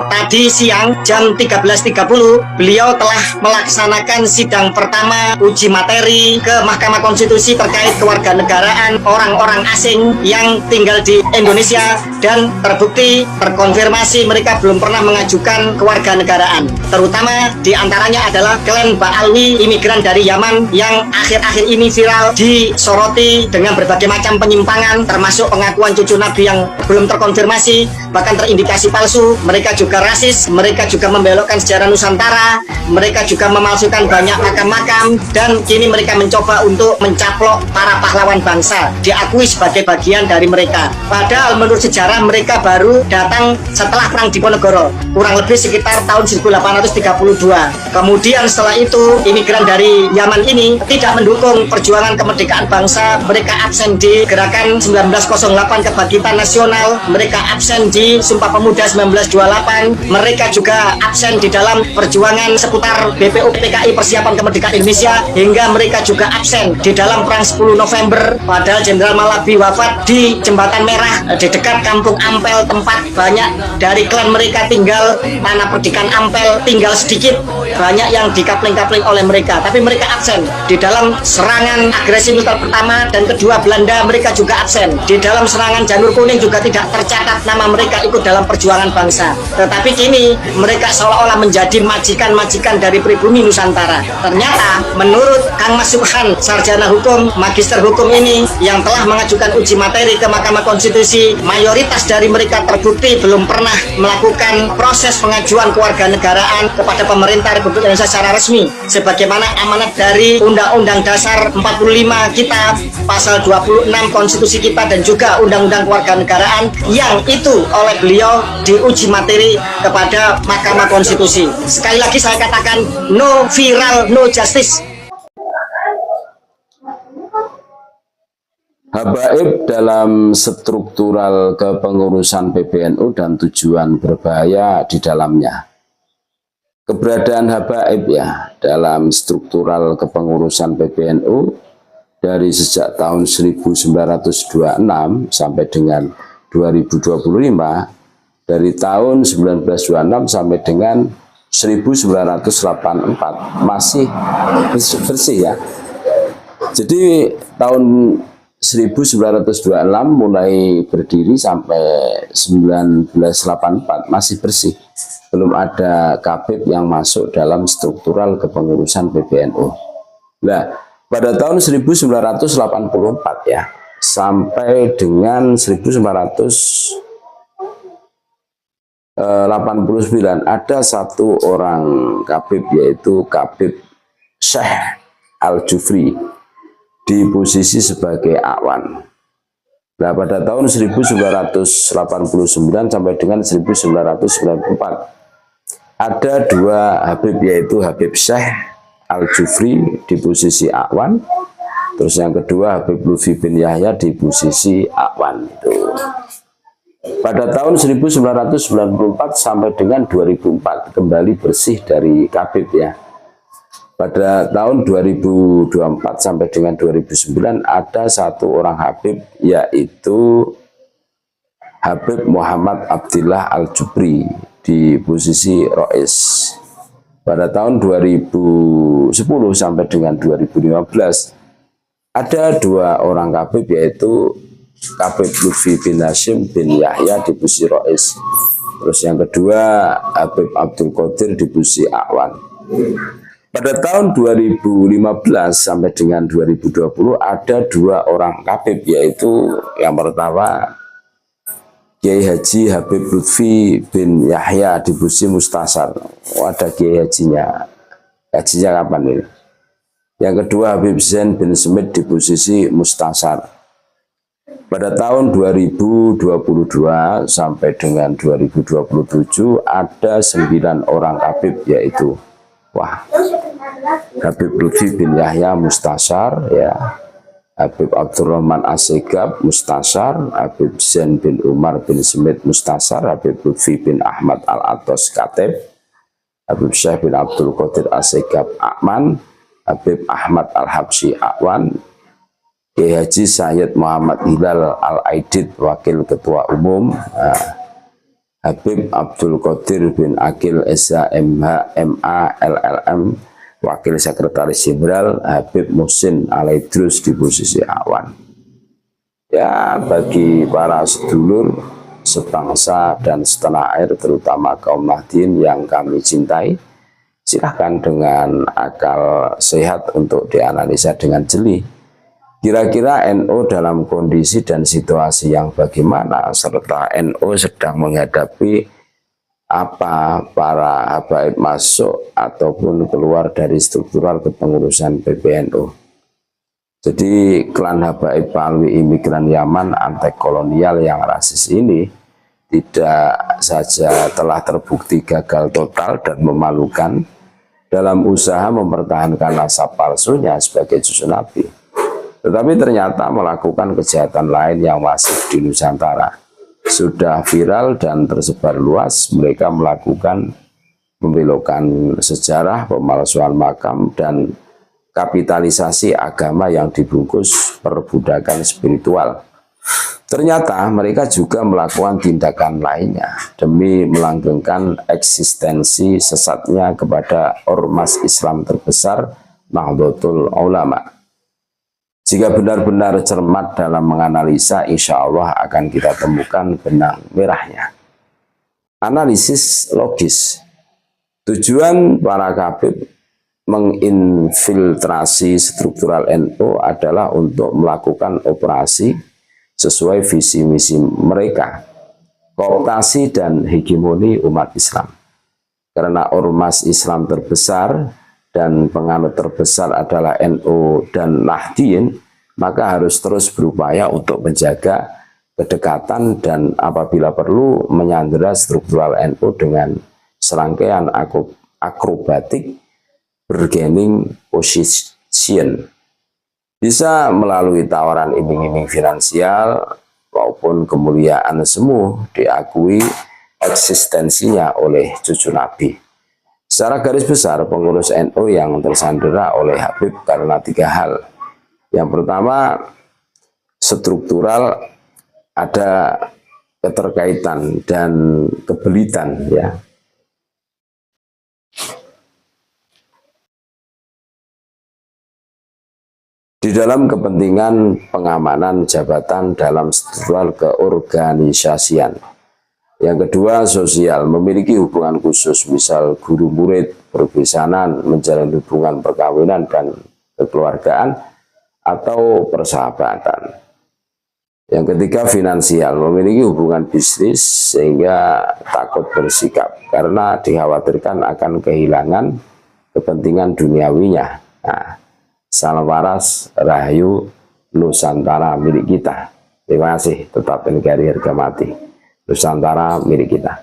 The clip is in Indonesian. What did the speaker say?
Tadi siang jam 13.30 beliau telah melaksanakan sidang pertama uji materi ke Mahkamah Konstitusi terkait kewarganegaraan orang-orang asing yang tinggal di Indonesia, dan terbukti terkonfirmasi mereka belum pernah mengajukan kewarganegaraan. Terutama diantaranya adalah klan Ba'alwi, imigran dari Yaman yang akhir-akhir ini viral disoroti dengan berbagai macam penyimpangan, termasuk pengakuan cucu Nabi yang belum terkonfirmasi, bahkan terindikasi palsu. Mereka juga rasis, mereka juga membelokkan sejarah Nusantara, mereka juga memalsukan banyak makam-makam, dan kini mereka mencoba untuk mencaplok para pahlawan bangsa, diakui sebagai bagian dari mereka. Padahal menurut sejarah mereka baru datang setelah Perang Diponegoro, kurang lebih sekitar tahun 1832. Kemudian setelah itu imigran dari Yaman ini tidak mendukung perjuangan kemerdekaan bangsa, mereka absen di gerakan 1908 kebangkitan nasional, mereka absen di Sumpah Pemuda 1928, mereka juga absen di dalam perjuangan seputar BPU PKI Persiapan Kemerdekaan Indonesia, hingga mereka juga absen di dalam Perang 10 November, padahal Jenderal Malabi wafat di Jembatan Merah di dekat Kampung Ampel, tempat banyak dari klan mereka tinggal. Tanah perdikan Ampel tinggal sedikit, banyak yang dikapling-kapling oleh mereka, tapi mereka absen di dalam serangan agresi militer pertama dan kedua Belanda. Mereka juga absen di dalam serangan Janur Kuning, juga tidak tercatat nama mereka ikut dalam perjuangan bangsa. Tetapi kini mereka seolah-olah menjadi majikan-majikan dari pribumi Nusantara. Ternyata menurut Kang Mas Subhan, sarjana hukum, magister hukum ini yang telah mengajukan uji materi ke Mahkamah Konstitusi, mayoritas dari mereka terbukti belum pernah melakukan proses pengajuan kewarganegaraan kepada pemerintah Republik Indonesia secara resmi, sebagaimana amanat dari Undang-Undang Dasar 45 kita, pasal 26 konstitusi kita, dan juga Undang-Undang Kewarganegaraan yang itu oleh beliau diuji materi kepada Mahkamah Konstitusi. Sekali lagi saya katakan, no viral, no justice. Habaib dalam struktural kepengurusan PBNU dan tujuan berbahaya di dalamnya. Keberadaan habaib ya dalam struktural kepengurusan PBNU dari sejak tahun 1926 sampai dengan 2025, dari tahun 1926 sampai dengan 1984 masih bersih ya. Jadi tahun 1926 mulai berdiri sampai 1984 masih bersih. Belum ada kabib yang masuk dalam struktural kepengurusan PBNU. Nah, pada tahun 1984 ya, sampai dengan 1989 ada satu orang kabib, yaitu Kabib Syekh Al-Jufri, di posisi sebagai Akwan. Nah, pada tahun 1989 sampai dengan 1994 ada dua Habib, yaitu Habib Syekh Al-Jufri di posisi Akwan, terus yang kedua Habib Lutfi bin Yahya di posisi Akwan. Pada tahun 1994 sampai dengan 2004 kembali bersih dari kabib ya. Pada tahun 2024 sampai dengan 2009 ada satu orang Habib, yaitu Habib Muhammad Abdillah Al-Jubri di posisi Rois. Pada tahun 2010 sampai dengan 2015 ada dua orang Habib, yaitu Habib Lutfi bin Hashim bin Yahya di posisi Rois. Terus yang kedua Habib Abdul Qadir di posisi Akwan. Pada tahun 2015 sampai dengan 2020 ada dua orang kabib, yaitu yang pertama Kiai Haji Habib Lutfi bin Yahya di posisi Mustasar. Ada Kiai Hajinya. Hajinya kapan ini? Yang kedua Habib Zain bin Smith di posisi Mustasar. Pada tahun 2022 sampai dengan 2027 ada 9 orang kabib, yaitu Habib Lutfi bin Yahya Mustasar ya, Habib Abdurrahman Assegaf Mustasar, Habib Zain bin Umar bin Smith Mustasar, Habib Lutfi bin Ahmad Al-Atos Katib, Habib Syekh bin Abdul Qadir Assegaf Akman, Habib Ahmad Al-Habsyi Akwan, Kiai Haji Sayyid Muhammad Hilal Al-Aidid Wakil Ketua Umum, Habib Abdul Qadir bin Akil Esa MH MA LLM, Wakil Sekretaris Jenderal Habib Muhsin Alaidrus di posisi Awan. Ya, bagi para sedulur, sebangsa dan setanah air, terutama kaum Nahdien yang kami cintai, silahkan dengan akal sehat untuk dianalisa dengan jeli. Kira-kira NU dalam kondisi dan situasi yang bagaimana, serta NU sedang menghadapi apa para habaib masuk ataupun keluar dari struktural kepengurusan PBNU. Jadi klan habaib Alwi imigran Yaman antek kolonial yang rasis ini tidak saja telah terbukti gagal total dan memalukan dalam usaha mempertahankan nasab palsunya sebagai cucu Nabi, tetapi ternyata melakukan kejahatan lain yang masif di Nusantara. Sudah viral dan tersebar luas, mereka melakukan membelokkan sejarah, pemalsuan makam, dan kapitalisasi agama yang dibungkus perbudakan spiritual. Ternyata mereka juga melakukan tindakan lainnya demi melanggengkan eksistensi sesatnya kepada ormas Islam terbesar, Nahdlatul Ulama. Jika benar-benar cermat dalam menganalisa, insya Allah akan kita temukan benang merahnya. Analisis logis. Tujuan para kabib menginfiltrasi struktural NU adalah untuk melakukan operasi sesuai visi misi mereka, kooptasi dan hegemoni umat Islam. Karena ormas Islam terbesar dan penganut terbesar adalah NU dan Nahdien, maka harus terus berupaya untuk menjaga kedekatan dan apabila perlu menyandera struktural NU dengan serangkaian akrobatik bargaining position. Bisa melalui tawaran iming-iming finansial maupun kemuliaan semu diakui eksistensinya oleh cucu Nabi. Secara garis besar, pengurus NU yang tersandera oleh Habib karena 3 hal. Yang pertama, struktural, ada keterkaitan dan kebelitan, ya. Di dalam kepentingan pengamanan jabatan dalam struktural keorganisasian. Yang kedua, sosial, memiliki hubungan khusus, misal guru murid, perpisahan, menjalin hubungan perkawinan dan kekeluargaan, atau persahabatan. Yang ketiga, finansial, memiliki hubungan bisnis sehingga takut bersikap karena dikhawatirkan akan kehilangan kepentingan duniawinya. Nah, salam waras, rahayu, Nusantara milik kita. Terima kasih, tetap NKRI harga mati. Nusantara milik kita.